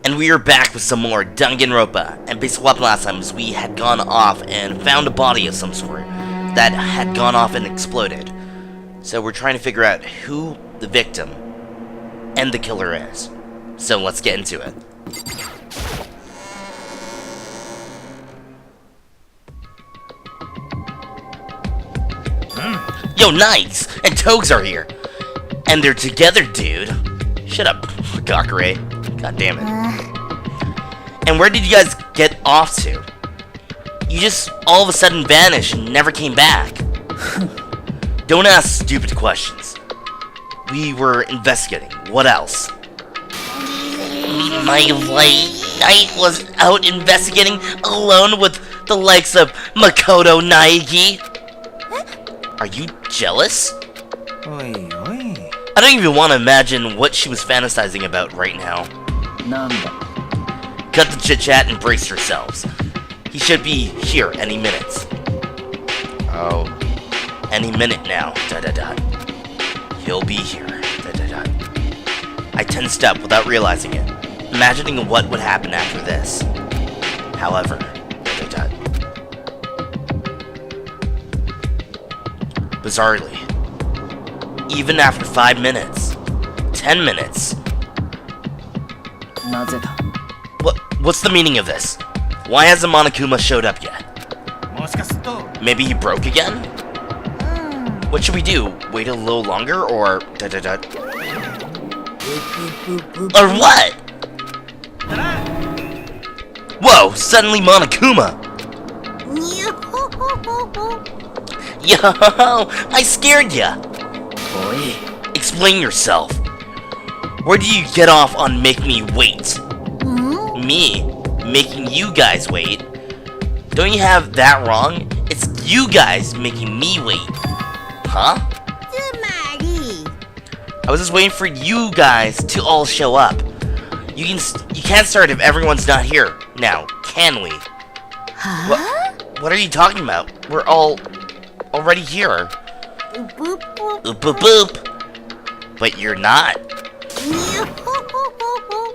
And we are back with some more Dangan Ronpa. And basically what happened last time is we had gone off and found a body of some sort that had gone off and exploded. So we're trying to figure out who the victim and the killer is. So let's get into it. Yo, Nikes and Togs are here. And they're together, dude. Shut up, Gakure. God damn it. And where did you guys get off to? You just all of a sudden vanished and never came back. Don't ask stupid questions. We were investigating. What else? My late night was out investigating alone with the likes of Makoto Naegi. Are you jealous? Oi, oi. I don't even want to imagine what she was fantasizing about right now. Nanda. Cut the chit-chat and brace yourselves. He should be here any minute. Oh, any minute now. He'll be here. I tensed up without realizing it, imagining what would happen after this. However, bizarrely, even after 5 minutes, 10 minutes. What's the meaning of this? Why hasn't Monokuma showed up yet? Maybe he broke again? What should we do? Wait a little longer or or what? Whoa, suddenly Monokuma! Yo, I scared ya! Oi. Explain yourself. Where do you get off on making me wait? Me? Making you guys wait? Don't you have that wrong? It's you guys making me wait. Huh? I was just waiting for you guys to all show up. You can't start if everyone's not here. Now, can we? Huh? What are you talking about? We're all already here. Boop, boop. Boop, boop, boop. But you're not.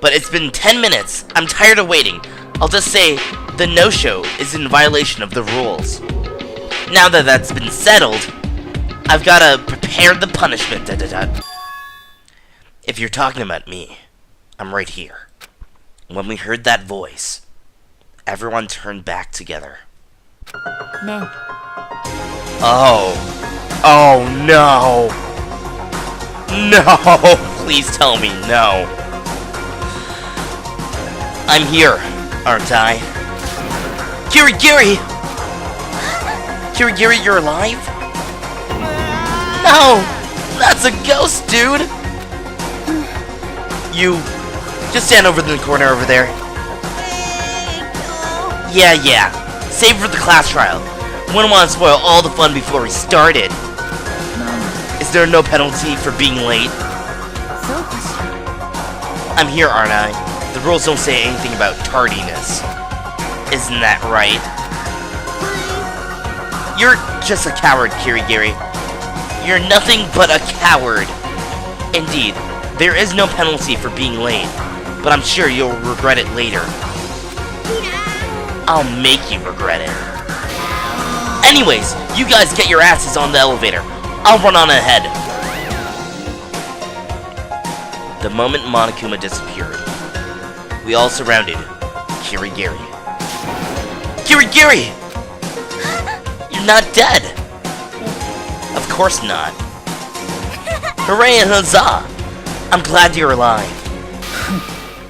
But it's been 10 minutes. I'm tired of waiting. I'll just say the no-show is in violation of the rules. Now that that's been settled, I've gotta prepare the punishment. If you're talking about me, I'm right here. When we heard that voice, everyone turned back together. No. Oh no. No, please tell me no. I'm here, aren't I? Kirigiri! Kirigiri, you're alive? No! That's a ghost, dude! You just stand over in the corner over there. Yeah. Save for the class trial. Wouldn't want to spoil all the fun before we started. Is there no penalty for being late? I'm here, aren't I? The rules don't say anything about tardiness. Isn't that right? You're just a coward, Kirigiri. You're nothing but a coward. Indeed, there is no penalty for being late, but I'm sure you'll regret it later. I'll make you regret it. Anyways, you guys get your asses on the elevator. I'll run on ahead. The moment Monokuma disappeared, we all surrounded Kirigiri. Kirigiri! You're not dead! Of course not. Hooray and huzzah! I'm glad you're alive.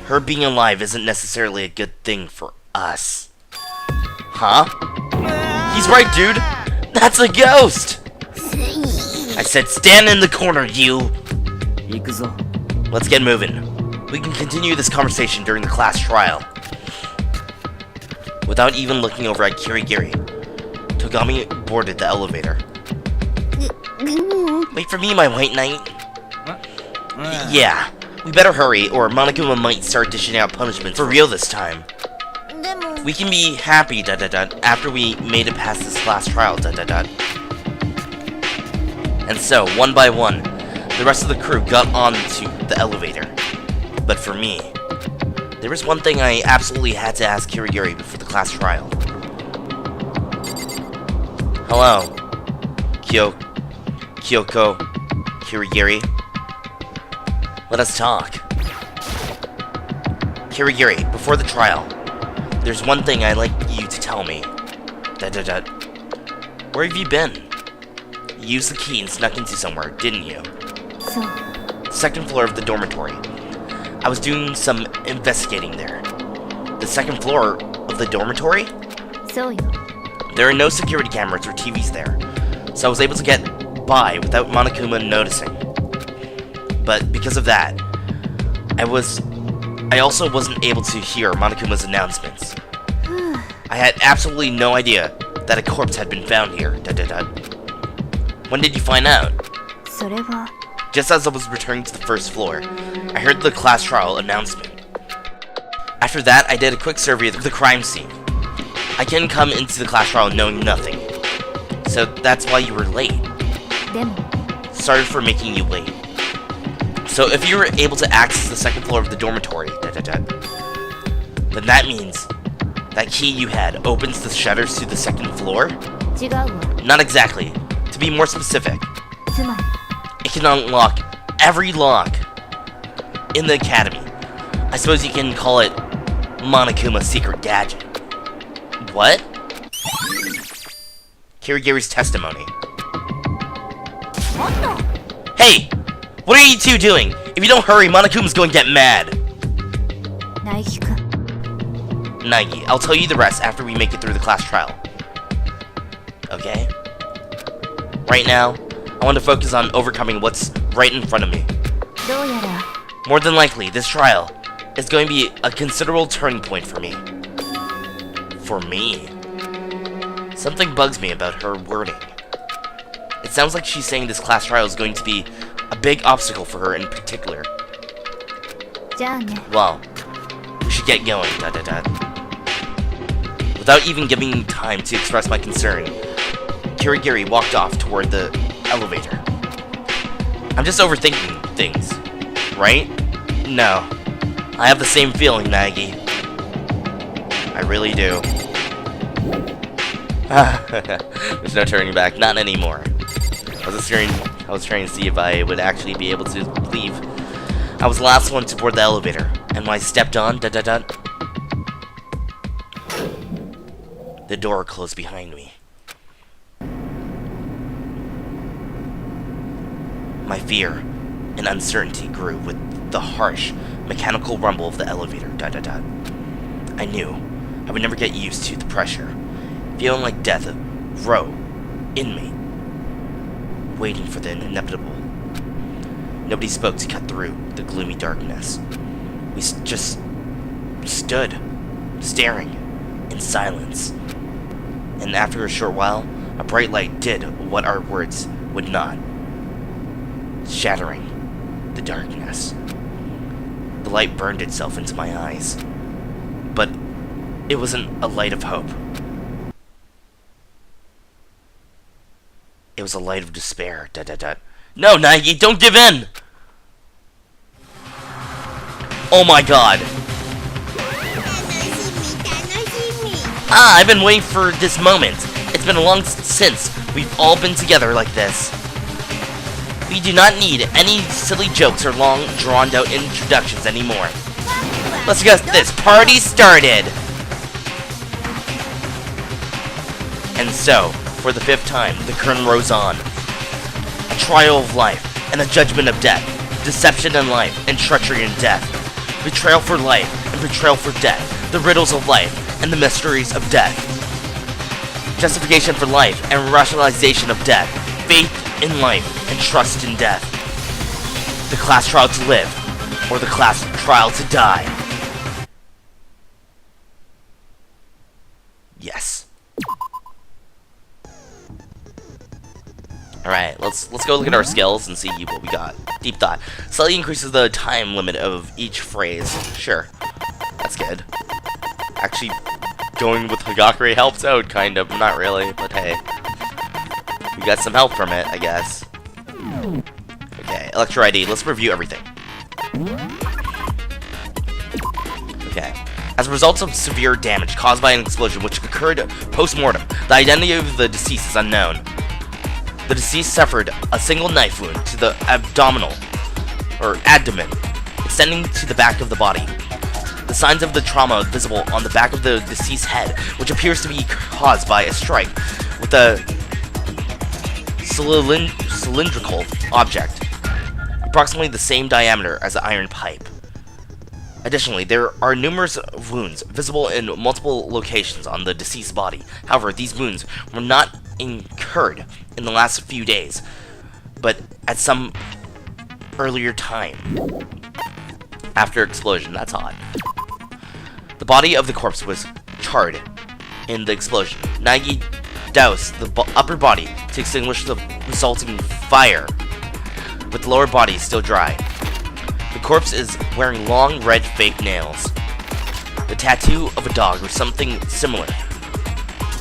Her being alive isn't necessarily a good thing for us. Huh? He's right, dude! That's a ghost! I said stand in the corner, you! Let's get moving. We can continue this conversation during the class trial. Without even looking over at Kirigiri, Togami boarded the elevator. Wait for me, my white knight. Yeah, we better hurry, or Monokuma might start dishing out punishments for real this time. We can be happy, after we made it past this class trial, And so, one by one, the rest of the crew got onto the elevator. But for me, There was one thing I absolutely had to ask Kirigiri before the class trial. Hello, Kyoko Kirigiri. Let us talk. Kirigiri, before the trial, there's one thing I'd like you to tell me. Where have you been? You used the key and snuck into somewhere, didn't you? So, Second floor of the dormitory. I was doing some investigating there. The second floor of the dormitory? so yo. There are no security cameras or TVs there, so I was able to get by without Monokuma noticing. But because of that, I also wasn't able to hear Monokuma's announcements. I had absolutely no idea that a corpse had been found here. When did you find out? それは Just as I was returning to the first floor, I heard the class trial announcement. After that, I did a quick survey of the crime scene. I didn't come into the class trial knowing nothing. So that's why you were late. でも Sorry for making you late. So if you were able to access the second floor of the dormitory, then that means that key you had opens the shutters to the second floor? 違うわ。 Not exactly. To be more specific, つまり it can unlock every lock in the academy. I suppose you can call it Monokuma's secret gadget. What? Kirigiri's testimony. もっと Hey! What are you two doing? If you don't hurry, Monokuma's going to get mad. 苗木くん Nagi, I'll tell you the rest after we make it through the class trial. Okay? Right now, I want to focus on overcoming what's right in front of me. どうやら More than likely, this trial is going to be a considerable turning point for me. For me? Something bugs me about her wording. It sounds like she's saying this class trial is going to be a big obstacle for her in particular. じゃあね Well, we should get going, Without even giving me time to express my concern, Kirigiri walked off toward the elevator. I'm just overthinking things, right? No. I have the same feeling, Nagi. I really do. There's no turning back, not anymore. I was trying to see if I would actually be able to leave. I was the last one to board the elevator, and when I stepped on, the door closed behind me. My fear and uncertainty grew with the harsh, mechanical rumble of the elevator. I knew I would never get used to the pressure, feeling like death row in me, waiting for the inevitable. Nobody spoke to cut through the gloomy darkness. We just stood, staring, in silence. And after a short while, a bright light did what our words would not, shattering the darkness. The light burned itself into my eyes, but it wasn't a light of hope. It was a light of despair. No, Nagi, don't give in! Oh my god. I've been waiting for this moment. It's been long since we've all been together like this. We do not need any silly jokes or long, drawn-out introductions anymore. Let's get this party started! And so, for the 5th time, the curtain rose on. A trial of life, and a judgment of death. Deception in life, and treachery in death. Betrayal for life, and betrayal for death. The riddles of life, and the mysteries of death. Justification for life, and rationalization of death. Faith in life, and trust in death. The class trial to live, or the class trial to die. Yes. Alright, let's go look at our skills and see what we got. Deep thought. Slightly increases the time limit of each phrase. Sure. That's good. Actually, going with Hagakure helps out, kind of. Not really, but hey. We got some help from it, I guess. Okay, Electro ID. Let's review everything. Okay. As a result of severe damage caused by an explosion which occurred post-mortem, the identity of the deceased is unknown. The deceased suffered a single knife wound to the abdomen, extending to the back of the body. The signs of the trauma visible on the back of the deceased's head, which appears to be caused by a strike with a cylindrical object, approximately the same diameter as an iron pipe. Additionally, there are numerous wounds visible in multiple locations on the deceased's body. However, these wounds were not incurred in the last few days, but at some earlier time after explosion. That's odd. The body of the corpse was charred in the explosion. Naegi doused the upper body to extinguish the resulting fire, with the lower body still dry. The corpse is wearing long red fake nails, the tattoo of a dog or something similar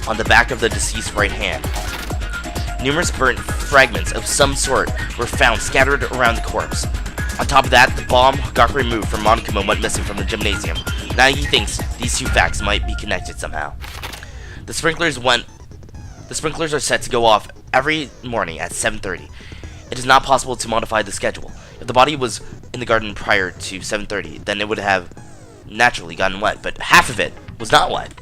on the back of the deceased's right hand. Numerous burnt fragments of some sort were found scattered around the corpse. On top of that, the bomb got removed from Monokuma went missing from the gymnasium. Naegi thinks these two facts might be connected somehow. The sprinklers are set to go off every morning at 7:30. It is not possible to modify the schedule. If the body was in the garden prior to 7:30, then it would have naturally gotten wet, but half of it was not wet.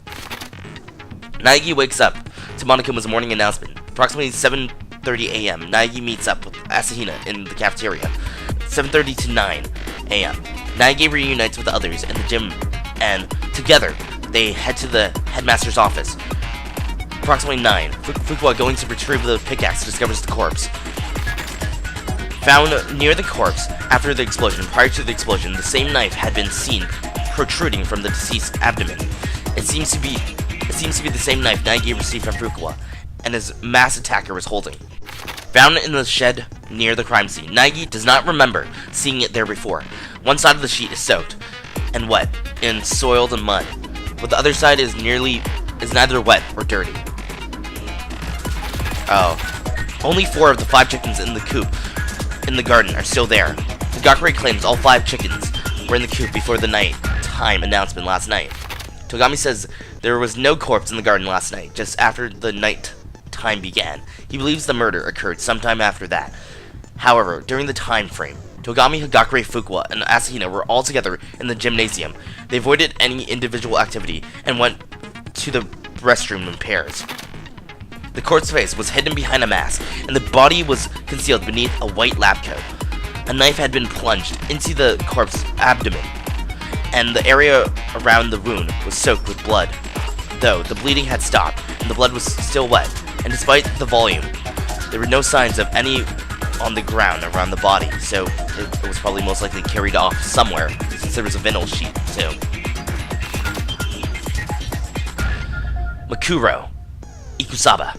Naegi wakes up to Monokuma's morning announcement. Approximately 7:30 a.m., Naegi meets up with Asahina in the cafeteria. 7:30 to 9 a.m., Naegi reunites with the others in the gym, and together, they head to the headmaster's office. Approximately 9, Fukuwa, going to retrieve the pickaxe, discovers the corpse. Found near the corpse after the explosion. Prior to the explosion, the same knife had been seen protruding from the deceased's abdomen. It seems to be the same knife Naegi received from Fukuwa, and his mass attacker was holding. Found in the shed near the crime scene. Naegi does not remember seeing it there before. One side of the sheet is soaked and wet and soiled in mud, but the other side is neither wet or dirty. Oh. Only 4 of the 5 chickens in the coop in the garden are still there. Higakure claims all 5 chickens were in the coop before the night-time announcement last night. Togami says there was no corpse in the garden last night, just after the night time began. He believes the murder occurred sometime after that. However, during the time frame, Togami, Higakure, Fukuwa, and Asahina were all together in the gymnasium. They avoided any individual activity and went to the restroom in pairs. The corpse's face was hidden behind a mask, and the body was concealed beneath a white lab coat. A knife had been plunged into the corpse's abdomen, and the area around the wound was soaked with blood. Though the bleeding had stopped, and the blood was still wet, and despite the volume, there were no signs of any on the ground around the body, so it was probably most likely carried off somewhere, since there was a vinyl sheet, too. Makuro. Ikusaba.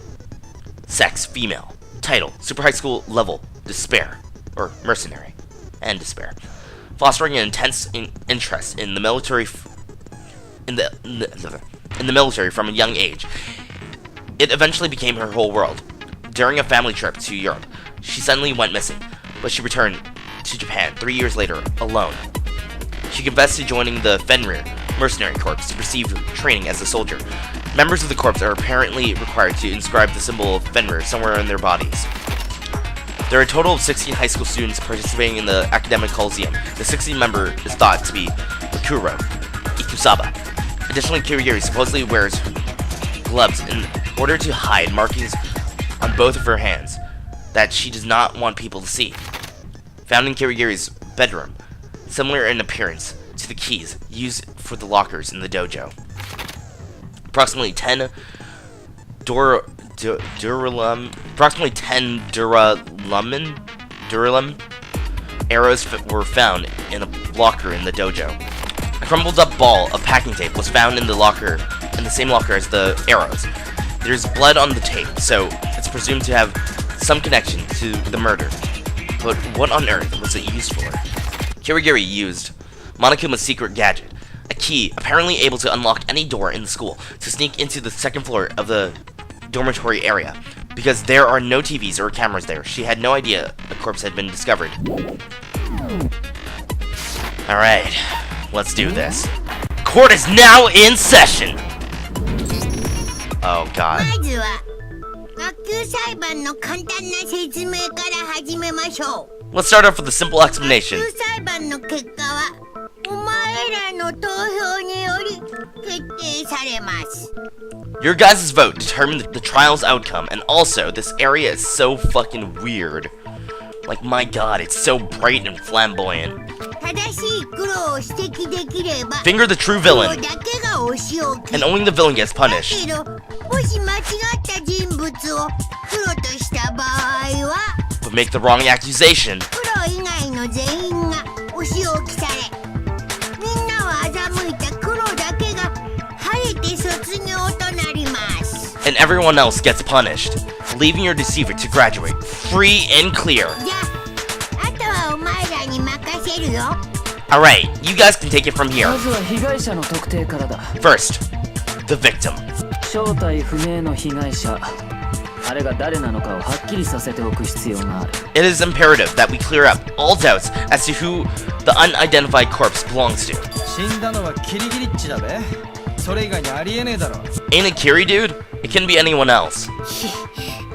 Sex, female. Title, super high school level, despair. Or mercenary. And despair. Fostering an intense interest in the military in the military from a young age. It eventually became her whole world. During a family trip to Europe, she suddenly went missing, but she returned to Japan 3 years later, alone. She confessed to joining the Fenrir mercenary corps to receive training as a soldier. Members of the corps are apparently required to inscribe the symbol of Fenrir somewhere on their bodies. There are a total of 16 high school students participating in the academic coliseum. The 16th member is thought to be Makuro Ikusaba. Additionally, Kirigiri supposedly wears gloves in order to hide markings on both of her hands that she does not want people to see. Found in Kirigiri's bedroom, similar in appearance to the keys used for the lockers in the dojo. Approximately 10 Duralumin arrows were found in a locker in the dojo. A crumpled up ball of packing tape was found in the same locker as the arrows. There's blood on the tape, so it's presumed to have some connection to the murder. But what on earth was it used for? Kirigiri used Monokuma's secret gadget, a key apparently able to unlock any door in the school, to sneak into the second floor of the dormitory area. Because there are no TVs or cameras there, she had no idea a corpse had been discovered. Alright, let's do this. court is now in session! Oh god. まずは学級裁判の簡単な説明から始めましょう。 Let's start off with a simple explanation. 学級裁判の結果はお前らの投票により決定されます。 Your guys' vote determined the trial's outcome, and also, this area is so fucking weird. Like, my god, it's so bright and flamboyant. 正しい黒を指摘できれば Finger the true 黒 villain, だけがお仕置き。 and only the villain gets だ punished. けどもし間違った人物を黒とした場合は But make the wrong accusation, 黒以外の全員がお仕置きされ、みんなは欺いた黒だけが晴れて卒業となります。 and everyone else gets punished, leaving your deceiver to graduate, free and clear. じゃあ、あとはお前らに任せるよ。 Alright, you guys can take it from here. まずは被害者の特定からだ。 First, the victim. 正体不明の被害者。あれが誰なのかをはっきりさせておく必要がある。 It is imperative that we clear up all doubts as to who the unidentified corpse belongs to. 死んだのはキリギリッチだべ。それ以外にありえねえだろ。 Ain't it Kiri, dude? It can be anyone else.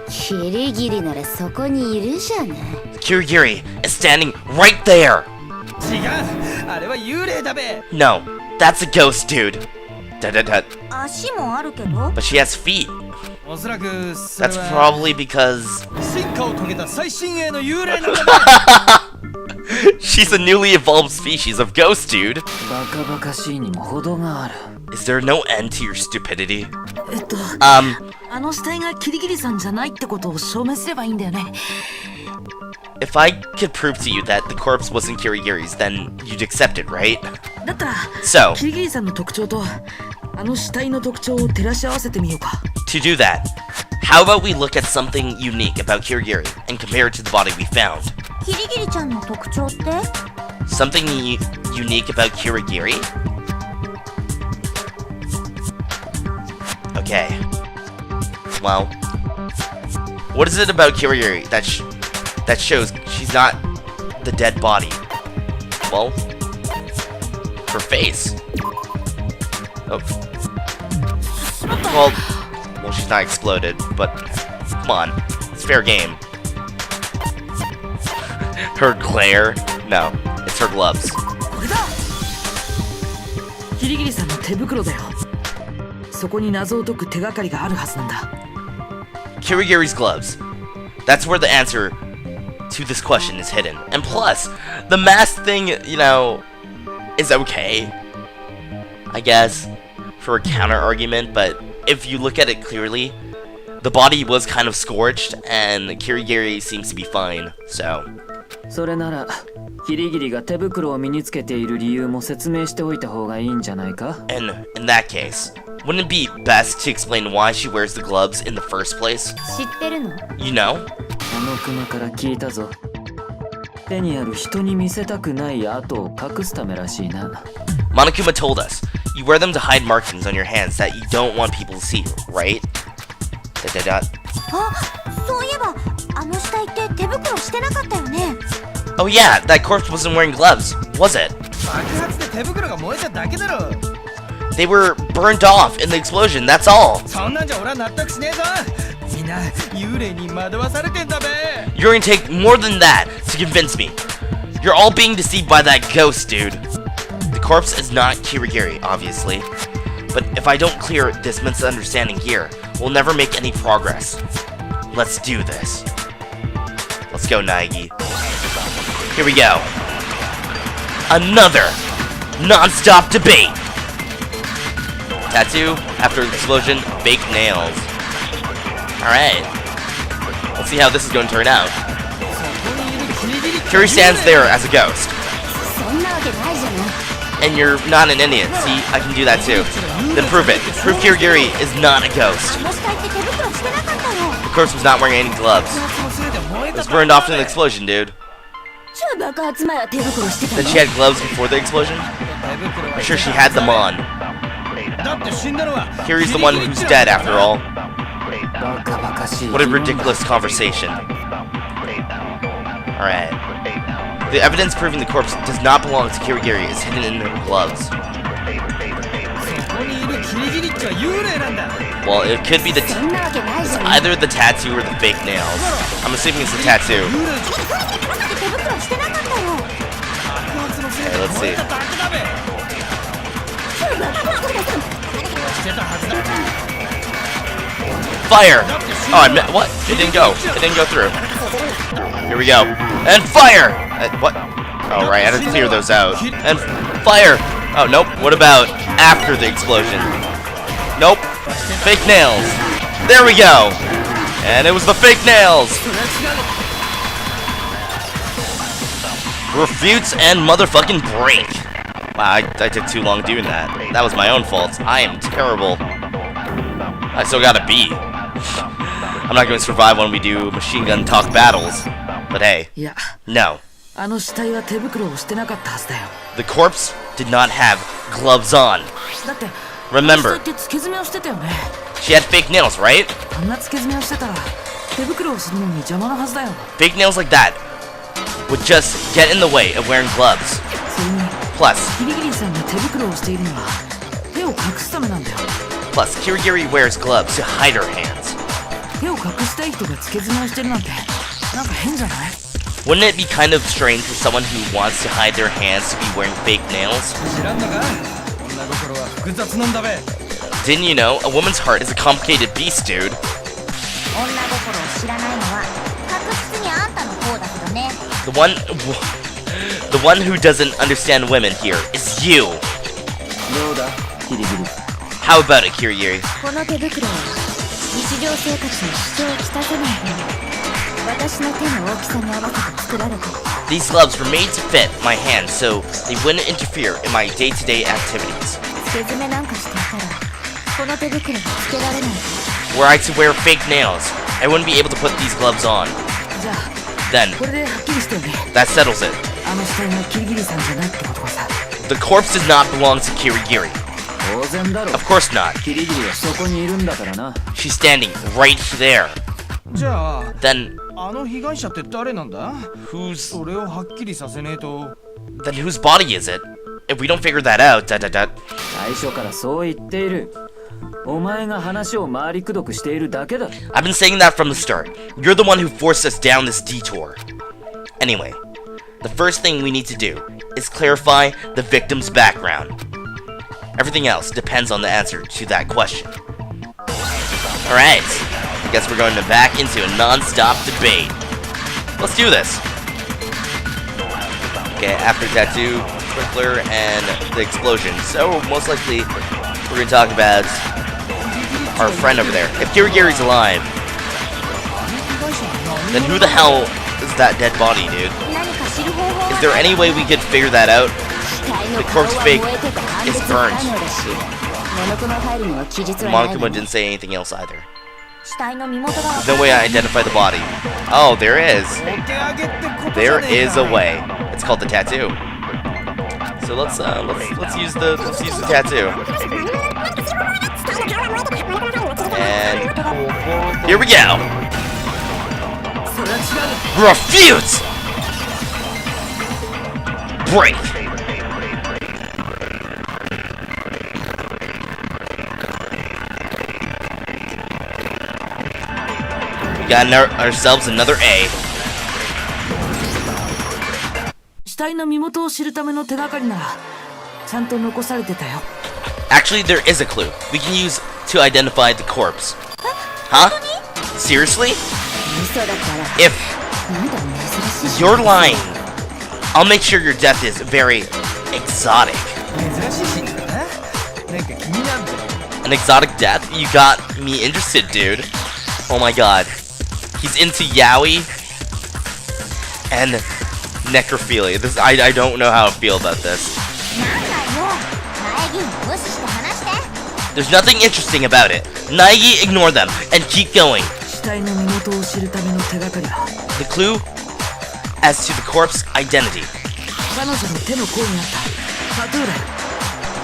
キリギリならそこにいるじゃない。 Kirigiri is standing right there. 違う、あれは幽霊だべ。 No, that's a ghost, dude. Da-da-da. 足もあるけど。 But she has feet. おそらくそれ That's は probably because 進化を遂げた最新鋭の幽霊なんだべ。 she's a newly evolved species of ghost, dude. バカバカしいにも程がある。 Is there no end to your stupidity? あの死体がキリギリさんじゃないってことを証明すればいいんだよね。 If I could prove to you that the corpse wasn't Kirigiri's, then you'd accept it, right? だったら So, キリギリさんの特徴とあの死体の特徴を照らし合わせてみようか。 to do that, how about we look at something unique about Kirigiri and compare it to the body we found? キリギリちゃんの特徴って？ Something unique about Kirigiri? Okay. Well, what is it about Kirigiri that shows she's not the dead body? Well, her face. Oh. Well, she's not exploded, but come on, it's fair game. Her glare? No, it's her gloves. これだ。キリギリさんの手袋だよ。そこに謎を解く手がかりがあるはずなんだ。 Kirigiri's gloves. That's where the answer to this question is hidden. And plus, the mask thing, you know, is okay, I guess, for a counter argument, but if you look at it clearly, the body was kind of scorched, and Kirigiri seems to be fine, so. それならキリギリが手袋を身につけている理由も説明しておいた方がいいんじゃないか。 And in that case, wouldn't it be best to explain why she wears the gloves in the first place? 知ってるの？ You know? あのクマから聞いたぞ。手にある人に見せたくない跡を隠すためらしいな。 Monokuma told us, you wear them to hide markings on your hands that you don't want people to see, right? Da-da-da. あ、そういえばあの死体って手袋してなかったよね。 Oh yeah, that corpse wasn't wearing gloves, was it? 爆発で手袋が燃えただけだろ。 They were burned off in the explosion, that's all. そんなんじゃ俺は納得しねえぞ。みんな幽霊に惑わされてんだべ。 You're gonna take more than that to convince me. You're all being deceived by that ghost, dude. The corpse is not Kirigiri, obviously. But if I don't clear this misunderstanding here, we'll never make any progress. Let's do this. Let's go, Naegi. Here we go. Another non-stop debate. Tattoo, after explosion, fake nails. Alright. Let's see how this is going to turn out. Kiri stands there as a ghost. そんなわけないじゃない。 And you're not an Indian. See, I can do that too. Then prove it. Prove Kirigiri is not a ghost. あの死体って手袋してなかったの。 The corpse was not wearing any gloves. It was burned off in the explosion, dude. じゃあ爆発前は手袋してた Then の。 she had gloves before the explosion? I'm sure she had them on. だって死んだのは Kiri's the one who's dead after all. バカバカしい。 What a ridiculous conversation. Alright. The evidence proving the corpse does not belong to Kirigiri is hidden in her gloves. キリギリッチは幽霊なんだ。 Well, it could be the そんなわけないじ it's ゃん。 either the tattoo or the fake nails. I'm assuming it's the tattoo. 手袋してなかったよ。爆発のせい Okay, で let's 燃え see. ただけだべ。してたはずだ。 Fire! Oh, I meant what? It didn't go. It didn't go through. Here we go. And fire! What? Oh, right. I had to clear those out. And fire! Oh, nope. What about after the explosion? Nope. Fake nails. There we go. And it was the fake nails. Refutes and motherfucking break. Wow, I took too long doing that. That was my own fault. I am terrible. I still got a B. I'm not going to survive when we do machine gun talk battles. But hey, いや、 no. あの死体は手袋をしてなかったはずだよ。 The corpse did not have gloves on. だって Remember, あの死体って付け爪をしてたよね。 she had fake nails, right? あんな付け爪をしてたら手袋をするのに邪魔なはずだよ。 Fake nails like that would just get in the way of wearing gloves. それに Plus, キリギリさんが手袋をしているのは手を隠すためなんだよ。 Kirigiri wears gloves to hide her hands. 手を隠したい人が付け爪をしてるなんてなんか変じゃない？ Wouldn't it be kind of strange for someone who wants to hide their hands to be wearing fake nails? 知らんのか？女心は複雑なんだべ。 Didn't you know? A woman's heart is a complicated beast, dude. 女心を知らないのは確実にあんたの方だけどね。 The one who doesn't understand women here is you. どうだキリギリ How about it, Kirigiri? この手袋は日常生活に支障をきたさないように私の手の大きさに合わせて作られた。 These gloves were made to fit my hands so they wouldn't interfere in my day-to-day activities. 付け爪なんかしていたらこの手袋がつけられない。 Were I to wear fake nails, I wouldn't be able to put these gloves on. じゃあ Then, これではっきりしたよね。 that settles it. あの死体がキリギリさんじゃないってことがさ。 The corpse does not belong to Kirigiri. 当然だろ Of course not. キリギリはそこにいるんだからな She's standing right there. じゃあ Then あの被害者って誰なんだ？ whose それをはっきりさせねえと。 then whose body is it? If we don't figure that out,最初からそう言っているお前が話を回りくどくしているだけだ I've been saying that from the start. You're the one who forced us down this detour. Anyway, the first thing we need to do is clarify the victim's background. Everything else depends on the answer to that question. Alright, I guess we're going back into a non-stop debate. Let's do this. Okay, after tattoo, sprinkler, and the explosion. So, most likely, we're gonna talk about our friend over there. If Kirigiri's alive, then who the hell is that dead body, dude? 何か知る方法は Is there any way we could figure that out? 死体の The 顔 corpse は fake 燃えてて判 is 別不 burnt. 可能だしモノクロファイルには記述はないわ Monokuma ね。 didn't say anything else either. 死体の身元が There's no way I identify the body. Oh, there is. お手上げってことじ There ゃねえ is か a way. It's called the tattoo. So let's use the tattoo. And here we go. Refute! Break! We got ourselves another A. 死体の身元を知るための手がかりならちゃんと残されてたよ。 Actually, there is a clue we can use to identify the corpse. Huh? Seriously? 嘘だから。 If なんだ珍しい。 you're lying, I'll make sure your death is very exotic. 珍しいシーンだな。なんか気になるんだよ。 An exotic death? You got me interested, dude. Oh my god. He's into yaoi and necrophilia. I don't know how I feel about this. なんだよ。苗木無視して話して。 There's nothing interesting about it. Naigi, ignore them and keep going. 死体の身元を知るための手がかりは The clue as to the corpse identity 彼女の手の甲にあったタトゥーだよ。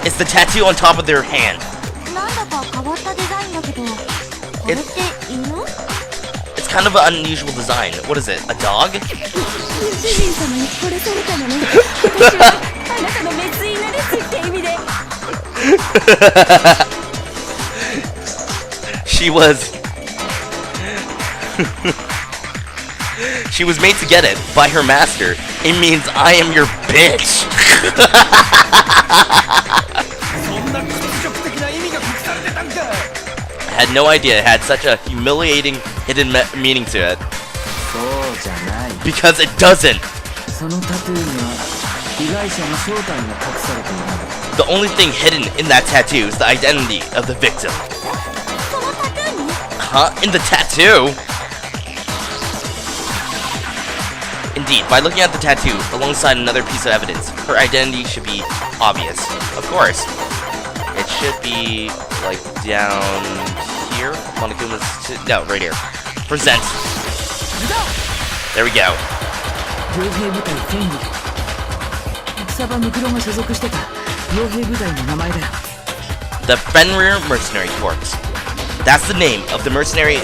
is the tattoo on top of their hand. なんだか変わったデザインだけど、これって犬？ It's kind of an unusual design. What is it? A dog? 主人様に殺されたのね。私はあなたの滅因なですって意味で。She was made to get it by her master. It means I am your bitch. そんな屈辱的な意味が隠されてたんか。 I had no idea it had such a humiliating hidden meaning to it. そうじゃない。 Because it doesn't. そのタトゥーには被害者の正体が隠されている。 The only thing hidden in that tattoo is the identity of the victim. そのタトゥーに Huh? In the tattoo? Indeed, by looking at the tattoo alongside another piece of evidence, her identity should be obvious. Of course. It should be, like, down here? Monokuma's... No, right here. Present. There we go. 傭兵部隊フェンリル。草場ムクロが所属してた傭兵部隊の名前だよ。 The Fenrir Mercenary Corps. That's the name of the mercenary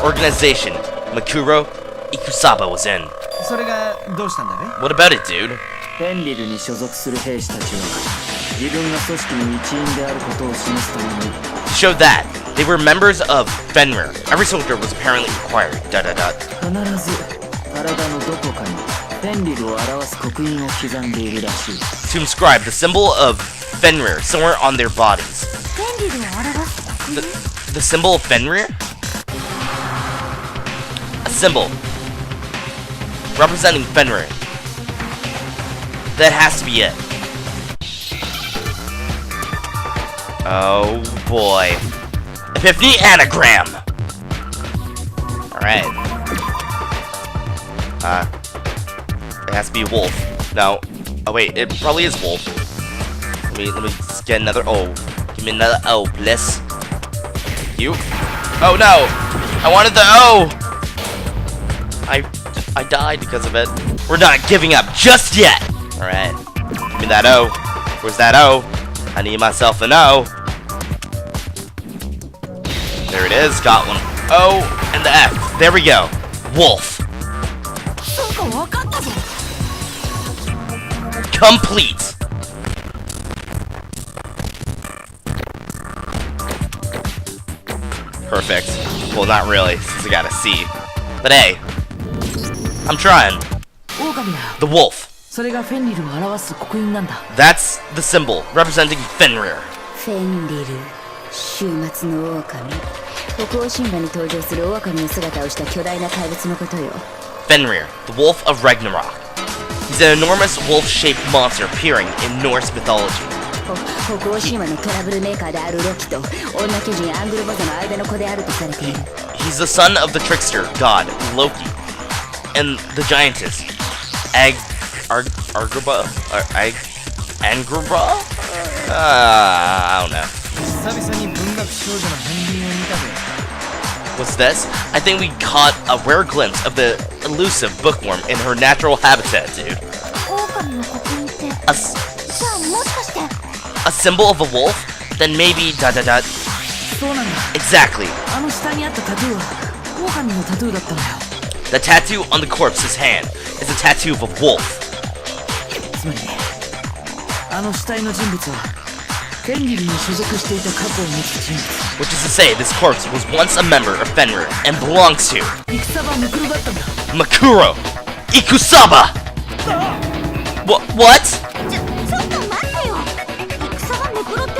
organization Makuro Ikusaba was in. それがどうしたんだね。 What about it, dude? フェンリルに所属する兵士たちは自分が組織の一員であることを示すために To show that they were members of Fenrir. Every soldier was apparently required. ... 必ず体のどこかにフェンリルを表す刻印を刻んでいるらしい。 To inscribe the symbol of Fenrir somewhere on their bodies. フェンリルを表す刻印 The symbol of Fenrir? A symbol representing Fenrir. That has to be it. Oh boy. Epiphany anagram! Alright. It has to be wolf. No. Oh wait, it probably is wolf. Let me just get another O. Give me another O, please. You? Oh no! I wanted the O! I died because of it. We're not giving up just yet! Alright. Give me that O. Where's that O? I need myself an O. There it is. Got one. O and the F. There we go. Wolf. そうか分かったぞ Complete. Perfect. Well, not really, since I got a C. But hey, I'm trying. 狼だ。 The wolf. それがフェンリルを表す刻印なんだ。 That's the symbol representing Fenrir. フェンリル終末の狼北欧神話に登場する狼の姿をした巨大な怪物のことよ Fenrir, the wolf of Ragnarok. He's an enormous wolf-shaped monster appearing in Norse mythology. 北欧神話のトラブルメーカーであるロキと女巨人アングルバザの間の子であるとされている He's the son of the trickster god Loki and the giantess Angrba? I don't know. 久々に文学少女の片鱗を見たぜ。 What's this? I think we caught a rare glimpse of the elusive bookworm in her natural habitat, dude. 狼の刻印って A じゃあもしかして symbol of a wolf? Then maybe ... そうなんだ。 Exactly. あの下にあったタトゥーは狼のタトゥーだったんだよ。 The tattoo on the corpse's hand is a tattoo of a wolf. つまりあの死体の人物はフェンリルに所属していた過去を持つ人物。 Which is to say, this corpse was once a member of Fenrir and belongs to 戦場ムクロだったんだ。 Makuro Ikusaba! What? ちょっと待ってよ戦場ムクロって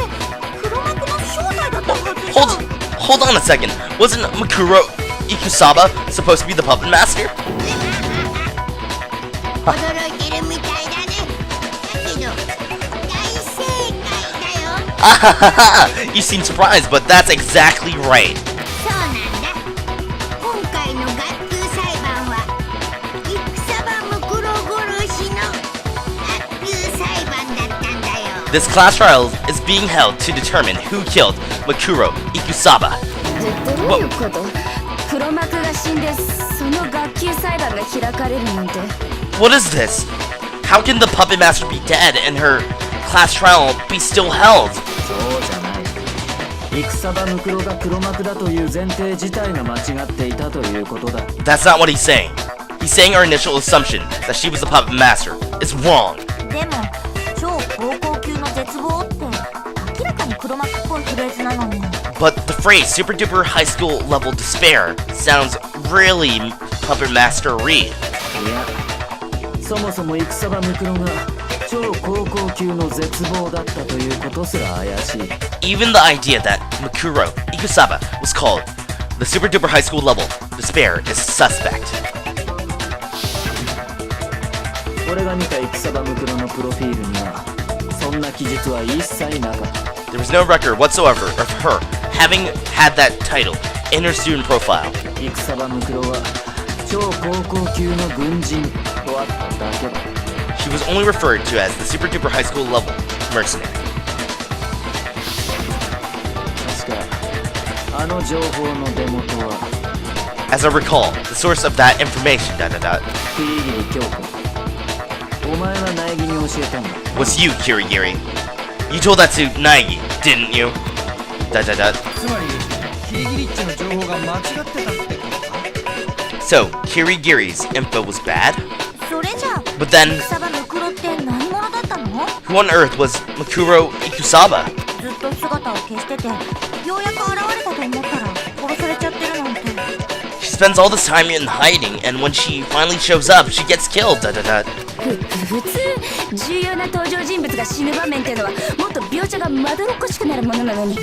黒幕の正体だったはずじゃん Hold on a second. Wasn't Makuro Ikusaba supposed to be the puppet master? 驚いてるみたいだねだけど大正解だよ You seem surprised, but that's exactly right. そうなんだ今回の学級裁判は戦場ムクロ殺しの学級裁判だったんだよ This class trial is being held to determine who killed Makuro Ikusaba. どういうこと黒幕が死んでその学級裁判が開かれるなんて What is this? How can the puppet master be dead and her class trial be still held? そうじゃない。戦場ムクロが黒幕だという前提自体が間違っていたということだ。 That's not what he's saying. He's saying our initial assumption that she was the puppet master is wrong. でも超高校級の絶望って明らかに黒幕っぽいフレーズなのに But But the phrase super duper high school level despair sounds really Puppet Master-y. いや、そもそも戦場ムクロが超高校級の絶望だったということすら怪しい。 Even the idea that Makuro Ikusaba was called the super duper high school level despair is suspect. 俺が見た戦場ムクロのプロフィールにはそんな記述は一切なかった。 There was no record whatsoever of her having had that title in her student profile. 戦場ムクロは超高校級の軍人とあっただけだ。 She was only referred to as the super duper high school level mercenary. 確かあの情報の出元は As I recall, the source of that information, キリギリ京子。お前が苗木に教えたんだ。 was you, Kirigiri. You told that to Naegi, didn't you? つまりキリギリッチの情報が間違ってたってことか。 So, Kirigiri's info was bad? それじゃあ But then, 草場ムクロって何者だったの？ who on earth was Makuro Ikusaba? ずっと姿を消しててようやく現れたと思ったら殺されちゃってるなんて。 She spends all this time in hiding, and when she finally shows up, she gets killed. 普通重要な登場人物が死ぬ場面っていうのはもっと描写がまどろっこしくなるものなのに。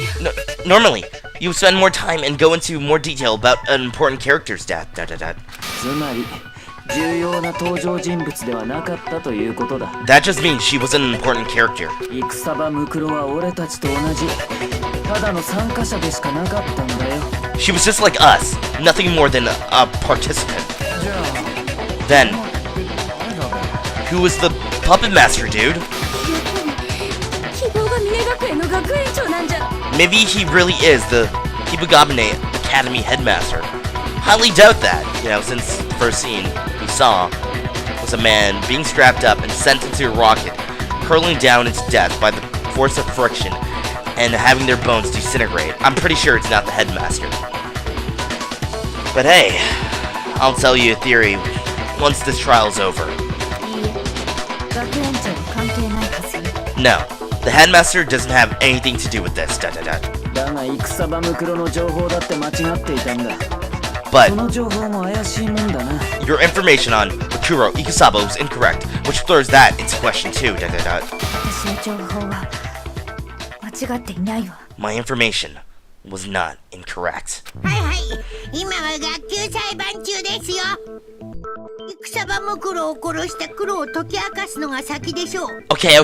Normally, you spend more time and go into more detail about an important character's death. つまり重要な登場人物ではなかったということだ。 That just means she was an important character. 戦場ムクロは俺たちと同じただの参加者でしかなかったんだよ。 She was just like us, nothing more than a participant. じゃあ Then, 誰だろう。 who was the puppet master, dude? 希望が峰学園の学園長なんじゃ。 Maybe he really is the Hibugabane Academy headmaster. Highly doubt that, since the first scene we saw was a man being strapped up and sent into a rocket, hurling down into death by the force of friction and having their bones disintegrate. I'm pretty sure it's not the headmaster. But hey, I'll tell you a theory once this trial's over. いいえ、学園長と関係ないはず。 No, the headmaster doesn't have anything to do with this. だが戦場ムクロの情報だって間違っていたんだ。 But その情報も怪しいもんだな。 your information on Makuro Ikusaba was incorrect, which throws that into question too. 私の情報は間違っていないわ。 My information was not incorrect. はいはい、今は学級裁判中ですよ。戦場ムクロを殺した黒を解き明かすのが先でしょう。 Okay.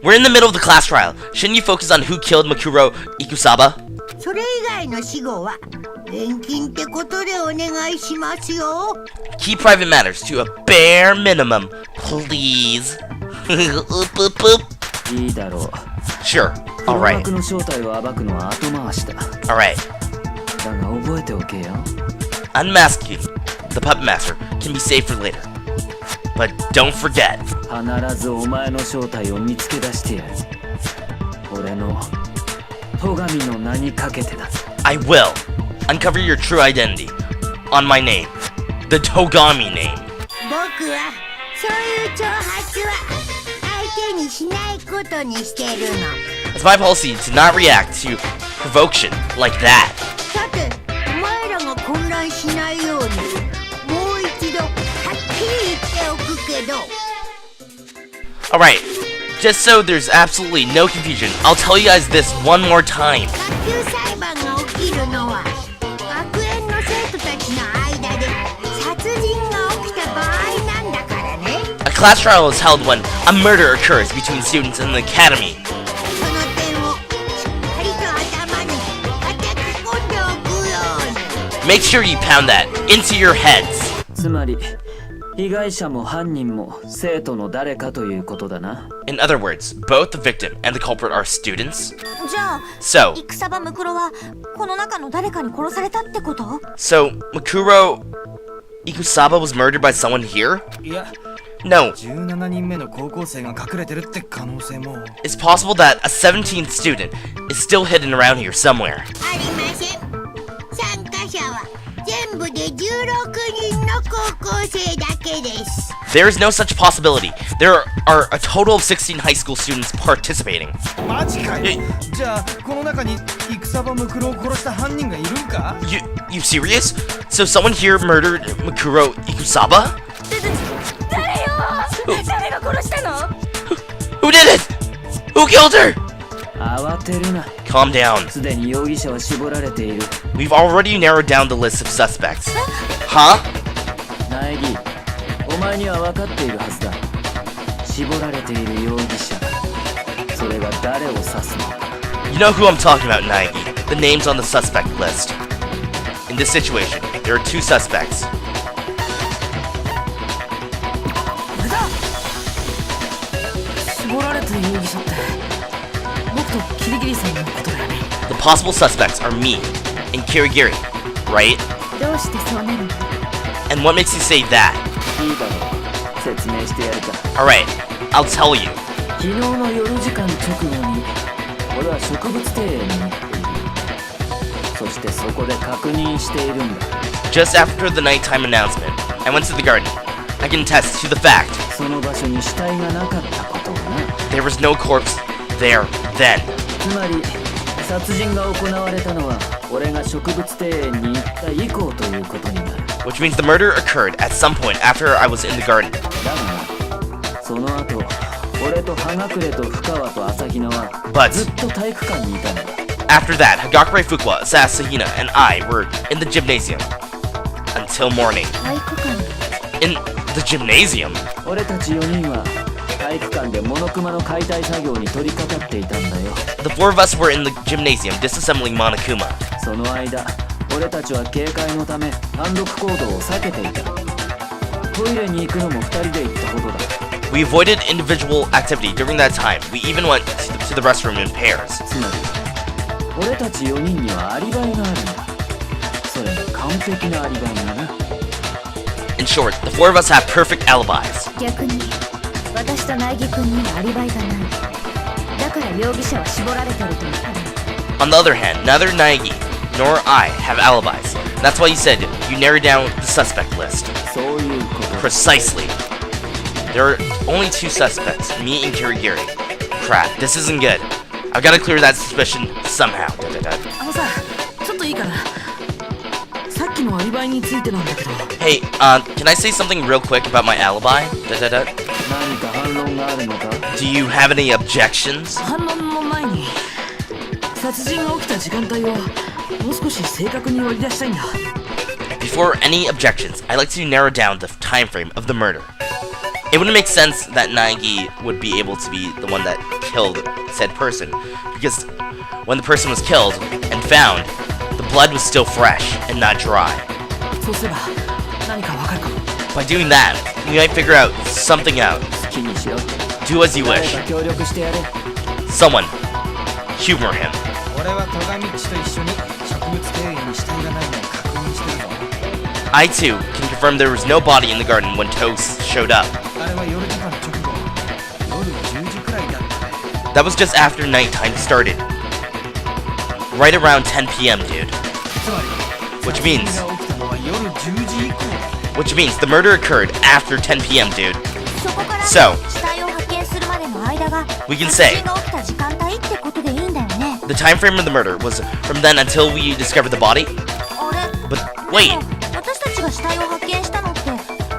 We're in the middle of the class trial. Shouldn't you focus on who killed Makuro Ikusaba? それ以外の死後は返金ってことでお願いしますよ。 Keep private matters to a bare minimum, please. Oop, oop, oop. いいだろう。 Sure. 黒 Alright. 幕の正体を暴くのは後回しだ。 Alright. だが覚えておけよ。 Unmasking the puppet master can be saved for later. But don't forget. 必ずお前の正体を見つけ出してやる。俺の戸上の名にかけてだ。 I will uncover your true identity on my name, the Togami name. 僕はそういう挑発は相手にしないことにしてるの。 It's my policy to not react to provocation like that. さて、お前らが混乱しないようにもう一度はっきり言っておくけど。 Alright, just so there's absolutely no confusion, I'll tell you guys this one more time. 学級裁判が起きるのは学園の生徒たちの間で殺人が起きた場合なんだからね。 A class trial is held when a murder occurs between students in the academy. その点をしっかりと頭に叩き込んでおくように。 Make sure you pound that into your heads. つまり被害者も犯人も生徒の誰かということだな。 In other words, both the victim and the culprit are students. じゃあ So, 戦場ムクロはこの中の誰かに殺されたってこと？ Makuro Ikusaba was murdered by someone here? いや、 No, 17人目の高校生が隠れてるって可能性も。 it's possible that a 17th student is still hidden around here somewhere. ありません。参加者は全部で16人の高校生だけです。 There is no such possibility. There are a total of 16 high school students participating. マジかよ。じゃあこの中に戦場ムクロを殺した犯人がいるんか？ You serious? So someone here murdered Mikuro Ikusaba? 誰よ？誰が殺したの？ Who did it? Who killed her? 慌てるな。 Calm down. すでに容疑者は絞られている。 We've already narrowed down the list of suspects. Huh? 苗木、お前には分かっているはずだ。絞られている容疑者。それが誰を指すのか。 You know who I'm talking about, Naegi. The names on the suspect list. In this situation, there are 2 suspects. 絞られてる容疑者って僕とキリギリさんのことだよね。 The possible suspects are me and Kirigiri, right? どうしてそうなるの？ And what makes you say that? いいだろう。説明してやるか。 Alright, I'll tell you. 昨日の夜時間直後に俺は植物庭園に行っている。そしてそこで確認しているんだ。 Just after the nighttime announcement, I went to the garden. I can attest to the fact その場所に死体がなかったことをな。 there was no corpse there then. つまり殺人が行われたのは俺が植物庭園に行った以降ということになる。 Which means the murder occurred at some point after I was in the garden. だがその後俺と葉隠れと深川と朝比奈は But ずっと体育館にいたんだ。 after that, Hagakure Fukuwa, Asahina, and I were in the gymnasium until morning. 体育館。 In the gymnasium? 俺たち4人は体育館でモノクマの解体作業に取り掛かっていたんだよ。 The 4 of us were in the gymnasium disassembling Monokuma. その間俺たちは警戒のため単独行動を避けていた。トイレに行くのも2人で行ったほどだ。 We avoided individual activity during that time. We even went to the restroom in pairs. つまり俺たち4人にはアリバイがあるんだ。それも完璧なアリバイだな。 In short, the 4 of us have perfect alibis. 逆に私と苗木君にはアリバイがない。だから容疑者は絞られてると言ったの。 On the other hand, neither Naegi nor I have alibis. That's why you said you narrowed down the suspect list. そういうこと。 Precisely. There are only 2 suspects, me and Kirigiri. Crap, this isn't good. I've got to clear that suspicion somehow. あのさ、ちょっといいかな。さっきのアリバイについてなんだけど。 Hey, can I say something real quick about my alibi? 何か反論があるのか？ Do you have any objections? 反論の前に殺人が起きた時間帯をもう少し正確に割り出したいんだ。 Before any objections, I'd like to narrow down the time frame of the murder. It wouldn't make sense that Naegi would be able to be the one that killed said person, because when the person was killed and found, the blood was still fresh and not dry. そうすれば何かわかるかも。 By doing that, you might figure out something out. 好きにしろ。 Do as you 誰 wish. か協力してやれ。 Someone, humor him. 俺は戸上っちと一緒に植物庭園に死体がないのを確認してるぞ。 I too can confirm there was no body in the garden when Toast showed up. あれは夜時間直後、夜10時くらいだったね。 That was just after nighttime started. Right around 10 p.m., dude. つまり Which means 殺人が起きたのは夜10時以降。 which means the murder occurred after 10 p.m., dude. そこから So 死体を発見するまでの間が we can 殺 say 人が起きた時間帯ってことでいいんだよね。 the time frame of the murder was from then until we discovered the body. あれ But wait, でも私たちが死体を発見したのって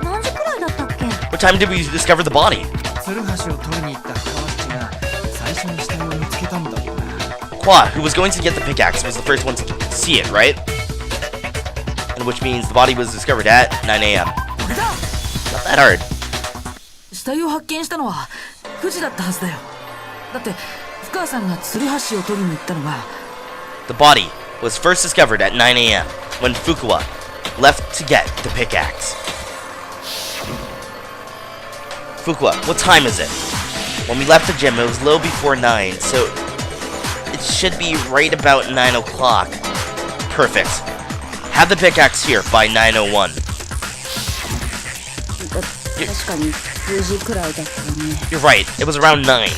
何時くらいだったっけ？ what time did we discover the body? 鶴橋を取りに行った深町が最初に死体を見つけたんだったな。 Kwa, who was going to get the pickaxe, was the first one to see it, right? And which means the body was discovered at 9 a.m. 俺だ。 Not that hard. 死体を発見したのは9時だったはずだよ。だって深川さんが鶴橋を取りに行ったのが The body was first discovered at 9 a.m. when Fukuwa left to get the pickaxe. Fukuwa, what time is it? When we left the gym, it was a little before 9, so it should be right about 9 o'clock. Perfect. Have the pickaxe here by 9:01. 確かに10時くらいだったよね。 You're right, it was around 9. つまり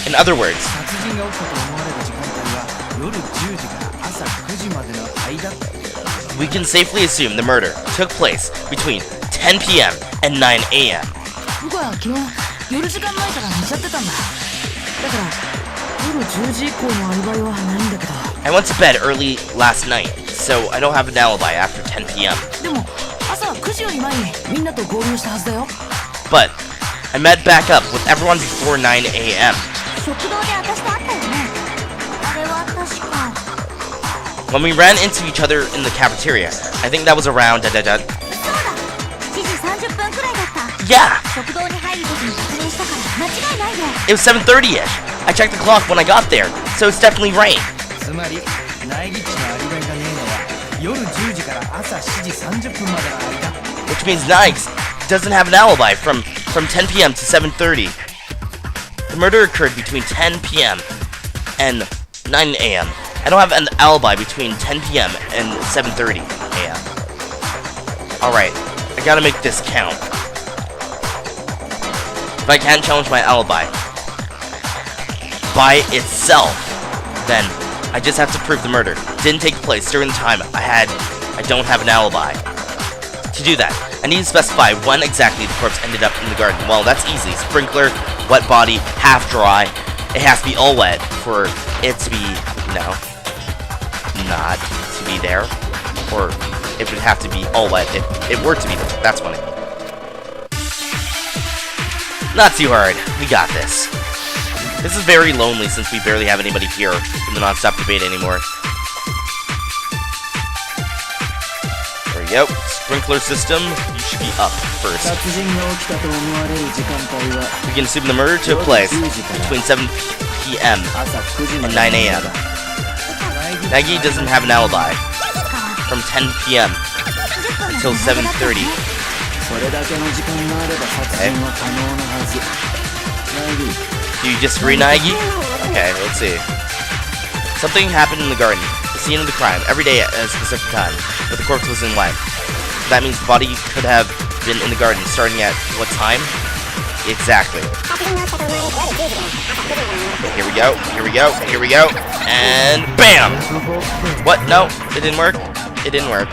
In other words, 殺人が起きたと思われる時間帯は夜10時から朝9時までの間ってことだ。we can safely assume the murder took place between 10 p.m. and 9 a.m. 僕は昨日夜時間前から寝ちゃってたんだ。だから夜10時以降のアリバイはないんだけど。 I went to bed early last night, so I don't have an alibi after 10 p.m. でも朝9時より前にみんなと合流したはずだよ。 But I met back up with everyone before 9 a.m. 食堂で私と会ったよね。あれは確か When we ran into each other in the cafeteria, I think that was around そうだ、7時30分くらいだった。 Yeah, 食堂に入る時に確認したから間違いないよ。 it was 7:30ish. I checked the clock when I got there, so it's definitely right. つまり苗木っちのアリバイがねえのは夜10時から朝7時30分までの間。 Which means Nikes doesn't have an alibi from 10 p.m. to 7:30. The murder occurred between 10 p.m. and 9 a.m. I don't have an alibi between 10 p.m. and 7:30 a.m. Alright, I gotta make this count. If I can't challenge my alibi by itself, then I just have to prove the murder didn't take place during the time I don't have an alibi. To do that, I need to specify when exactly the corpse ended up in the garden. Well, that's easy. Sprinkler, wet body, half dry. It has to be all wet for it to be, not to be there. Or it would have to be all wet if it were to be there. That's funny. Not too hard. We got this. This is very lonely since we barely have anybody here in the non-stop debate anymore. There we go. Sprinkler system, you should be up first. 殺人が起きたと思われる時間帯は We can assume the murder took place between 7 p.m. 朝9時ま and で 9 a.m. Nagi doesn't have an alibi from 10 p.m. until 7:30. それだけの時間があれば殺人は可能なはず。ナギ Do you disagree, Nagi? Okay, let's see. Something happened in the garden, the scene of the crime, every day at a specific time, but the corpse was in wet. That means the body could have been in the garden starting at what time? Exactly. Here we go, here we go, here we go, and BAM! What? No, it didn't work. It didn't work.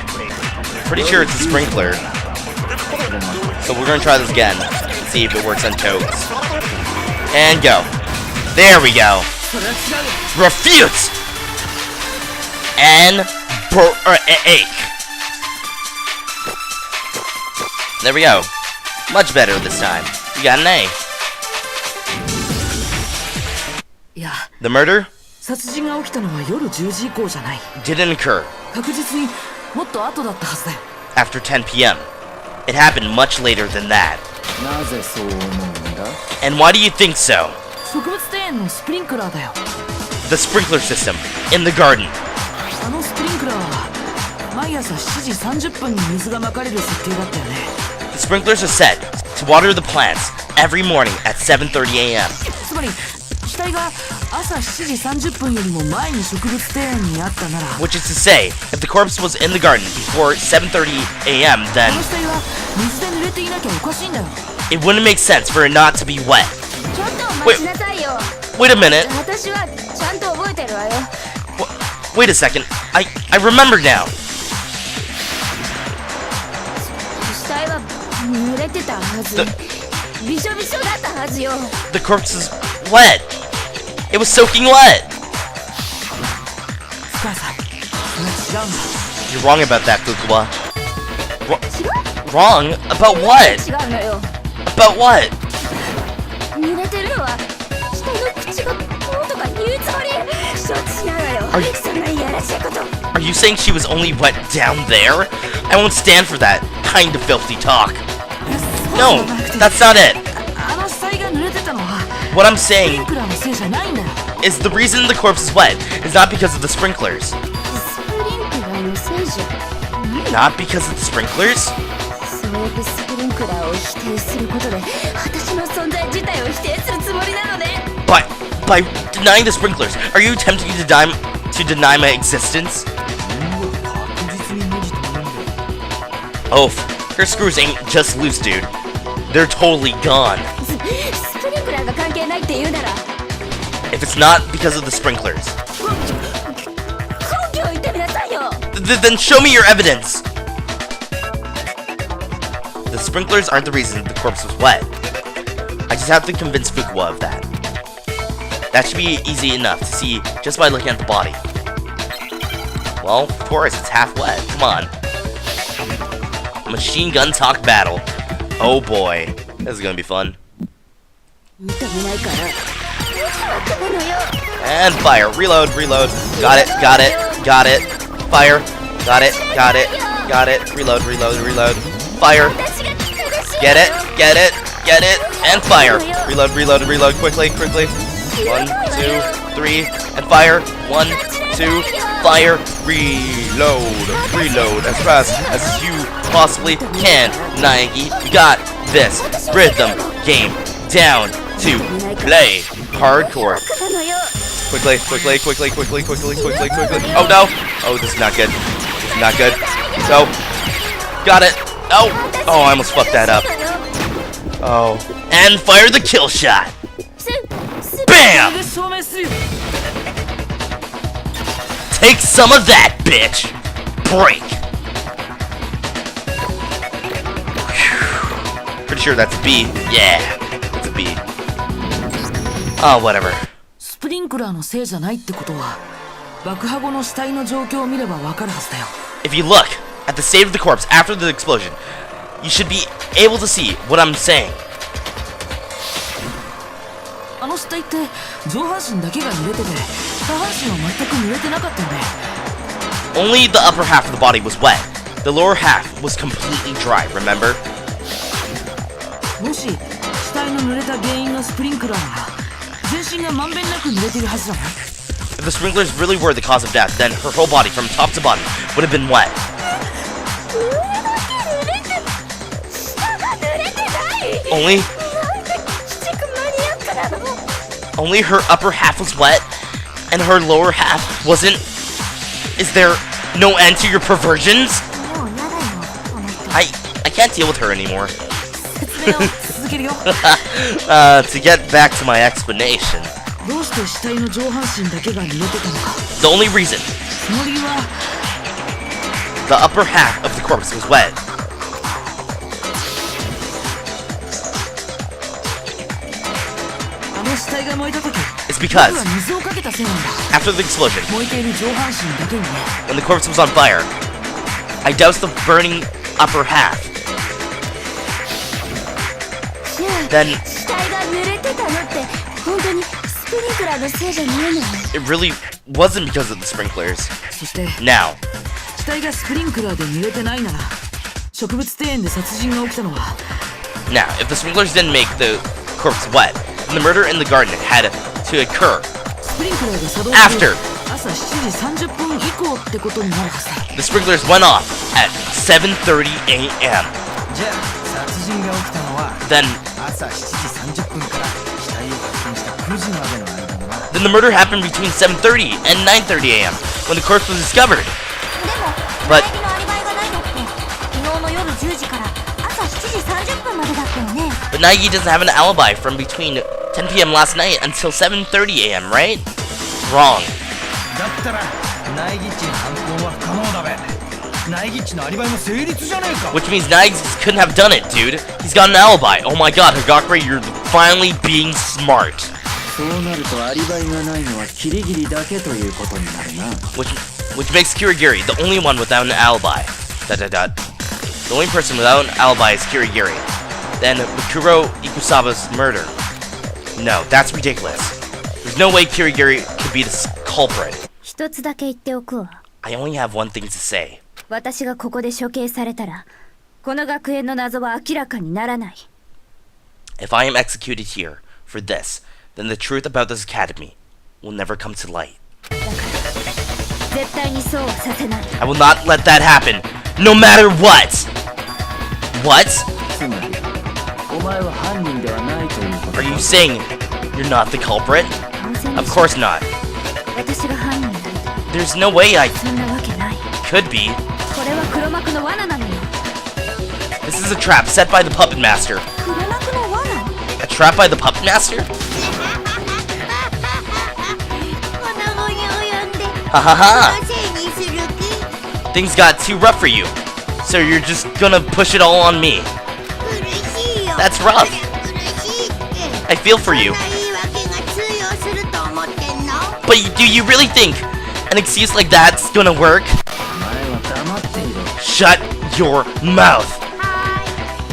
Pretty sure it's a sprinkler. So we're gonna try this again, see if it works on toads. And go. There we go. Refute! And ache. There we go. Much better this time. You got an A. いや、 The murder 殺人が起きたのは夜10時以降じゃない。 didn't occur 確実にもっと後だったはずだよ。 after 10 p.m. It happened much later than that. なぜそう思うんだ？ And why do you think so? 植物庭園のスプリンクラーだよ。 The sprinkler system in the garden. あのスプリンクラーは毎朝7時30分に水がまかれる設定だったよね。 The sprinklers are set to water the plants every morning at 7:30 a.m. つまり死体が朝7時30分よりも前に植物庭園にあったなら、 Which is to say, if the corpse was in the garden before 7:30 a.m., こ then の死体は水で濡れていなきゃおかしいんだよ。 it wouldn't make sense for it not to be wet. ちょっと待ちなさいよ。 Wait a minute. 私はちゃんと覚えてるわよ。 Wait a second. I remember now. 死体は濡れてたはず。びしょびしょだったはずよ。 The corpse is wet. It was soaking wet. スカーさん、それは違うんだ。 You're wrong about that, Kukuwa. 違う？ Wrong? About what? 違うのよ。 About what? 濡れてるのは死体の口がこうとか言うつもり。承知しないわよ。そんないやらしいこと。 Are you saying she was only wet down there? I won't stand for that kind of filthy talk. No, that's not it. あの死体が濡れてたのは What I'm スプリ saying ンクラーのせいじゃないんだよ。 is the reason the corpse is wet is not because of the sprinklers. スプリンクラーのせいじゃ。 Not because of the sprinklers? そうやってスプリンクラーを否定することで私の存在自体を否定するつもりなのね。 By denying the sprinklers, are you attempting to deny my existence? Oh, her screws ain't just loose, dude. They're totally gone. スプリンクラーが関係ないって言うなら If it's not because of the sprinklers, 根拠を言ってみなさいよ。Then show me your evidence. The sprinklers aren't the reason the corpse was wet. I just have to convince Fukuwa of that. That should be easy enough to see just by looking at the body. Well, of course, it's half wet. Come on. Machine gun talk battle. Oh boy. This is gonna be fun. And fire. Reload, reload. Got it, got it, got it. Fire. Got it, got it, got it. Reload, reload, reload. Fire. Get it, get it, get it. And fire. Reload, reload, reload. Quickly, quickly. 1, 2, 3. And fire. 1, 2. Fire. Reload. Reload as fast as you possibly can. Naegi, you got this. Rhythm game down to play hardcore. Quickly, quickly, quickly, quickly, quickly, quickly, quickly. Oh no! Oh, this is not good. This is not good. No. Got it. No. Oh, I almost fucked that up. Oh. And fire the kill shot. Bam! Take some of that, bitch. Break. Whew. Pretty sure that's a B. Yeah, it's a B. Oh, whatever. スプリンクラーのせいじゃないってことは爆破後の死体の状況を見ればわかるはずだよ。 If you look at the state of the corpse after the explosion, you should be able to see what I'm saying. あの死体って上半身だけが濡れてて下半身は全く濡れてなかったよね。 Only the upper half of the body was wet. The lower half was completely dry, remember? もし死体の濡れた原因がスプリンクラーなら全身がまんべんなく濡れてるはずだね。 If the sprinklers really were the cause of death, then her whole body from top to bottom would have been wet. Only her upper half was wet, and her lower half wasn't. Is there no end to your perversions? I can't deal with her anymore. To get back to my explanation. The only reason the upper half of the corpse was wet. It's because after the explosion, when the corpse was on fire, I doused the burning upper half. Then it really wasn't because of the sprinklers. Now, if the sprinklers didn't make the corpse wet, then the murder in the garden had to occur after the sprinklers went off at 7:30 a.m. Then the murder happened between 7:30 and 9:30 a.m. when the corpse was discovered. But Naegi doesn't have an alibi from between 10 p.m. last night until 7:30 a.m., right? Wrong. Which means Naegi couldn't have done it, dude. He's got an alibi. Oh my god, Hagakure, you're finally being smart. Which makes Kirigiri the only one without an alibi. ... The only person without an alibi is Kirigiri. Then Mikuro Ikusawa's murder. No, that's ridiculous. There's no way Kirigiri could be the culprit. I only have one thing to say. If I am executed here for this, then the truth about this academy will never come to light. I will not let that happen, no matter what! What? Are you saying you're not the culprit? Of course not. There's no way I could be. This is a trap set by the puppet master. A trap by the puppet master? Ha ha ha! things got too rough for you. So you're just gonna push it all on me. 苦しいよ。 That's rough. そりゃ苦しいって。 I feel for you. そんな言い訳が通用すると思ってんの？ But do you really think an excuse like that's gonna work? お前は黙っていろ。 Shut your mouth. はーい、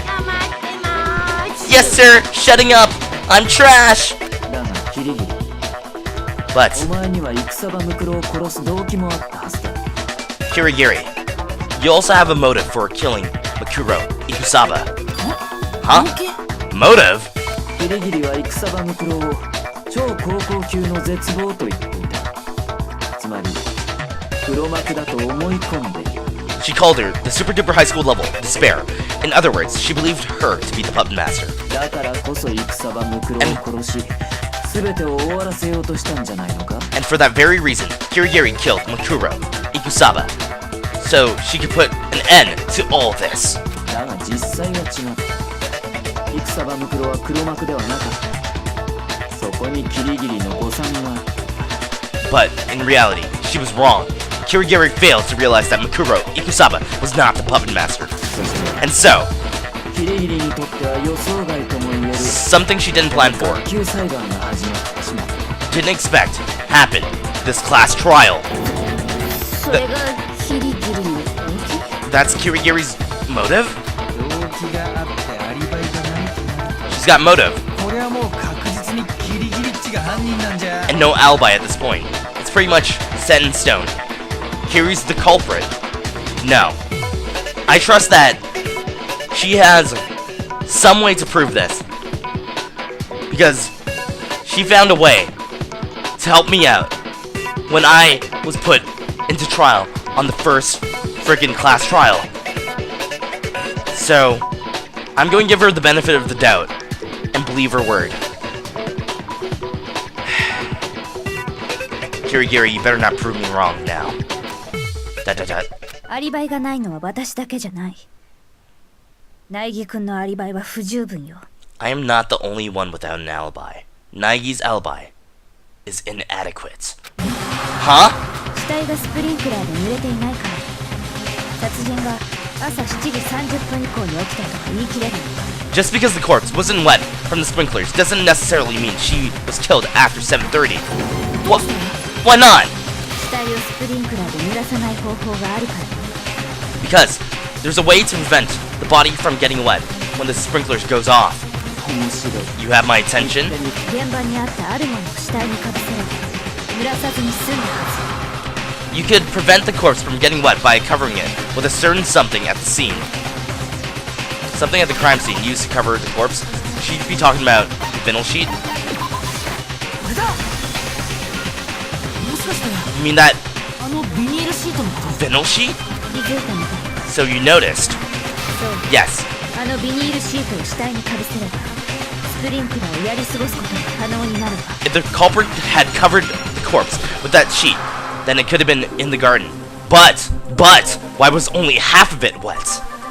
黙ってまーす。 Yes, sir. Shutting up. I'm trash. だがキリギリ、 But お前には戦場ムクロを殺す動機もあったはずだ。 Kirigiri, you also have a motive for killing Makuro Ikusaba. Huh? Motive? キリギリは戦場ムクロを超高校級の絶望と言っていた。つまり黒幕だと思い込んでいる。 She called her the super duper high school level despair. In other words, she believed her to be the puppet master. だからこそ戦場ムクロを殺し、全てを終わらせようとしたんじゃないのか。 And for that very reason, Kirigiri killed Makuro Ikusaba. So she could put an end to all this. だが実際は違った。戦場ムクロは黒幕ではなかった。そこにキリギリの誤算があった。 But in reality, she was wrong. Kirigiri failed to realize that Makuro Ikusaba was not the puppet master. そして And so, キリギリにとっては予想外とも言える something she didn't plan for, 学級裁判が始まってしまった。 didn't expect, happened. This class trial. それがキリギリの動機？ That's Kirigiri's motive? 動機があってアリバイがないとなる She's got motive と、これはもう確実にキリギリッチが犯人なんじゃ。 and no alibi at this point. It's pretty much set in stone. Kiri's the culprit. No. I trust that she has some way to prove this. Because she found a way to help me out when I was put into trial on the first freaking class trial. So, I'm going to give her the benefit of the doubt and believe her word. Kirigiri, you better not prove me wrong now. Dot. アリバイがないのは私だけじゃない。苗木くんのアリバイは不十分よ。I am not the only one without an alibi. Naigi's alibi is inadequate. Huh? 死体がスプリンクラーで濡れていないから。殺人が朝7時30分以降に起きたとは言い切れない。 Just because the corpse wasn't wet from the sprinklers doesn't necessarily mean she was killed after 7:30. What? Why not? 死体をスプリンクラーで濡らさない方法があるからね。 Because there's a way to prevent the body from getting wet when the sprinklers goes off. 面白い。 You have my attention? 現場にあったあるものを死体にかぶせれば濡らさずに済んだは You could prevent the corpse from getting wet by covering it with a certain something at the scene. Something at the crime scene used to cover the corpse. She'd be talking about the vinyl sheet. これだ。もしかして You mean that あのビニールシートのこと？ vinyl sheet? ず。気づいたみたい。 So you noticed? そう。 Yes. あのビニールシートを死体にかぶせればスプリンクラーをやり過ごすことが可能になるわ。 If the culprit had covered the corpse with that sheet, then it could have been in the garden. But, why was only half of it wet?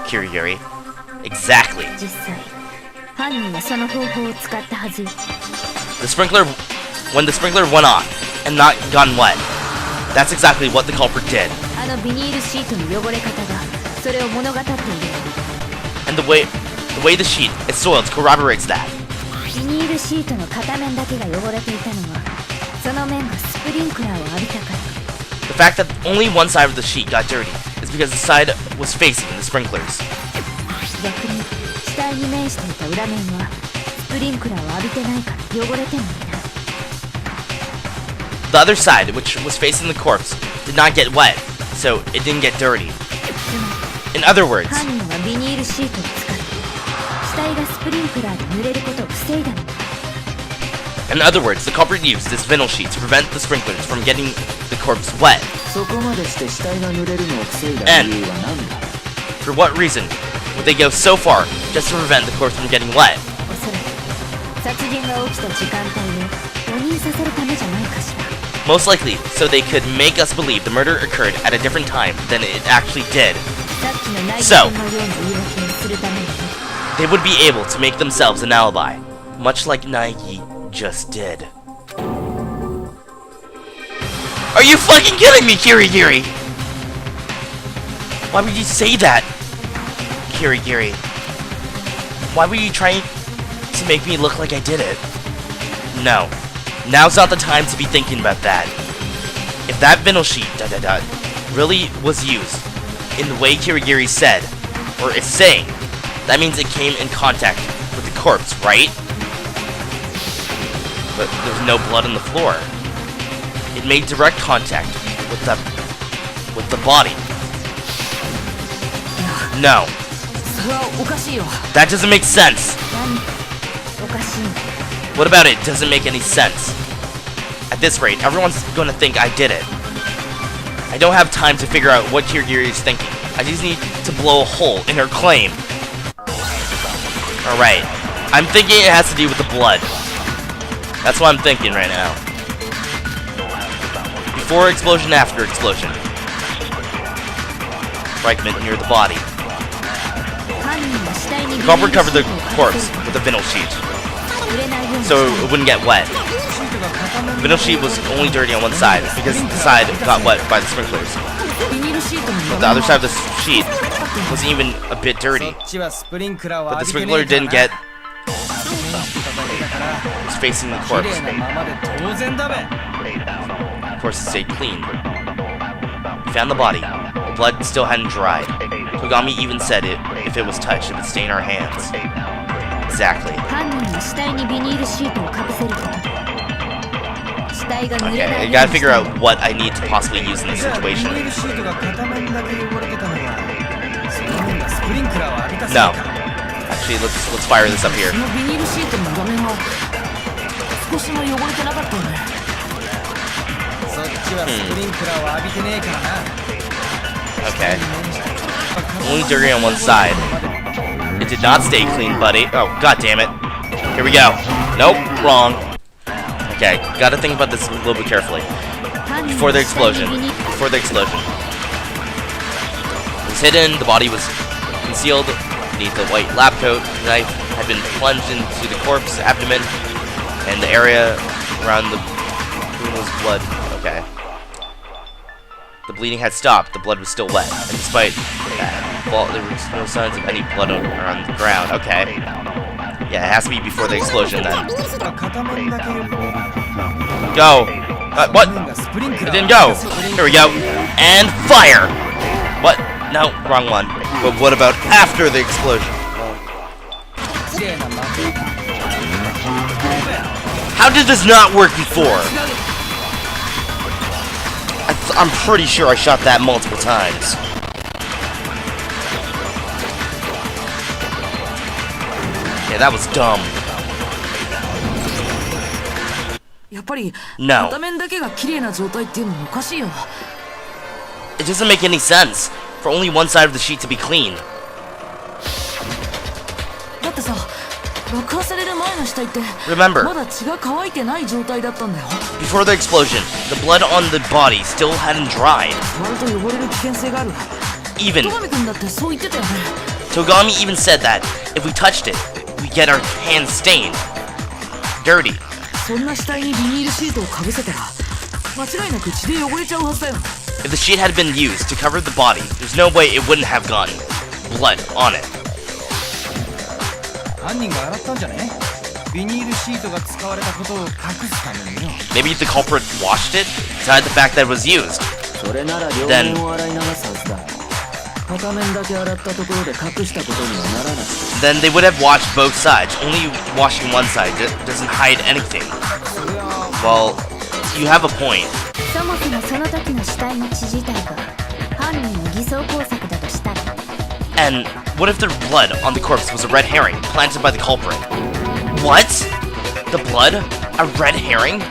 Kirigiri. Exactly. 実際犯人はその方法を使ったはずよ。 When the sprinkler went off and not gotten wet, that's exactly what the culprit did. あのビニールシートの汚れ方がそれを物語っているわ。 And the way the sheet is soiled corroborates that. ビニールシートの片面だけが汚れていたのはその面がスプリンクラーを浴びたから。 The fact that only one side of the sheet got dirty is because the side was facing the sprinklers. 逆に死体に面していた裏面はスプリンクラーを浴びてないから汚れてもいない。 The other side, which was facing the corpse, did not get wet, so it didn't get dirty. つま In other words, り犯人はビニールシートを使って死体がスプリンクラーで濡れることを防いだの。 the culprit used this vinyl sheet to prevent the sprinklers from getting the corpse wet. そこまでして死体が濡れるのを防いだ理由は何だ？ For what reason would they go so far just to prevent the corpse from getting wet? おそらく殺人が起きた時間帯を誤認させるためじゃないかしら。 Most likely, so they could make us believe the murder occurred at a different time than it actually did. さっきの内 So 容のような言い訳をするためにね。 They would be able to make themselves an alibi, much like Naigi just did. Are you fucking kidding me, Kirigiri? Why would you say that? Kirigiri. Why were you trying to make me look like I did it? No. Now's not the time to be thinking about that. If that vinyl sheet really was used in the way Kirigiri said, or is saying, that means it came in contact with the corpse, right? But there's no blood on the floor. It made direct contact with the body. No. それはおかしいよ。 That doesn't make sense. おかしい。 What about it? Doesn't make any sense. At this rate, everyone's gonna think I did it. I don't have time to figure out what Kirigiri is thinking. I just need to blow a hole in her claim. Alright. I'm thinking it has to do with the blood. That's what I'm thinking right now. Before explosion, after explosion. Fragment near the body. 犯人は死体にビニール Culprit covered the シートを corpse かぶせる with a vinyl sheet, 触れないように so it wouldn't get wet. シートが固め The vinyl sheet was only dirty on one side, because the side got wet by the sprinklers. ビニールシートに But the other side of the sheet wasn't even a bit dirty. こっちはスプリンクラーを But the 浴びてね sprinkler えから didn't な get だけだから it was facing the 綺 corpse. 麗なままで当然だべ Of course, it stayed clean. We found the body. The blood still hadn't dried. Togami even said if it was touched, it would stain our hands. Exactly. 犯人は死体にビニールシートをかぶせること死体が濡れ Okay, な I いよう gotta に figure out what I need to possibly use in this じゃあビニ situation. ールシートが片面だけ汚れてたのはその面がスプリンクラーを浴びたせい No. か Actually, let's fire this up here. そのビニールシートの画面は少しも汚れてなかったよね。そっちはスプリンクラーを浴びてねえからな Okay. Only dirty on one side. It did not stay clean, buddy. Oh, god damn it. Here we go. Nope, wrong. Okay, gotta think about this a little bit carefully. 犯人 Before the は死体に explosion. ビニール Before the explosion. It was hidden, the body was concealed beneath the white lab coat. The knife had been plunged into the corpse, abdomen, and the area around the criminal's blood. Okay. The bleeding had stopped, the blood was still wet, and despite that, well, there was no signs of any blood around the ground. Okay. Yeah, it has to be before the explosion then. 片面だけ汚れて Go! What? 面がスプリンク It ラー didn't go! Here we go! And fire! What? No, wrong one. But what about after the explosion? 綺麗なまま How did this not work before? I'm pretty sure I shot that multiple times. Yeah, that was dumb. やっぱり No. 片面だけが綺麗な状態っていうのもおかしいよ。 It doesn't make any sense for only one side of the sheet to be clean. だってさ、爆破される前の死体って Remember, まだ血が乾いてない状態だったんだよ。 before the explosion, the blood on the body still hadn't dried. 割ると汚れる危険性がある。 Even 戸上君だってそう言ってたよね。 Togami even said that if we touched it, we get our hands stained, dirty. そんな死体にビニールシートをかぶせたら間違いなく血で汚れちゃうはずだよ。 If the sheet had been used to cover the body, there's no way it wouldn't have gotten blood on it. 犯人が洗ったんじゃねビニールシートが使われたことを隠すためによ Maybe the culprit washed it to hide the fact that it was used. それなら両面を洗い流すはずだ片面だけ洗ったところで隠したことにはならない Then they would have washed both sides. Only washing one side doesn't hide anything. Well, you have a point. そもそもその時の死体の血自体が犯人の偽装工作だとしたら And what if the blood on the corpse was a red herring planted by the culprit? What? The blood? A red herring?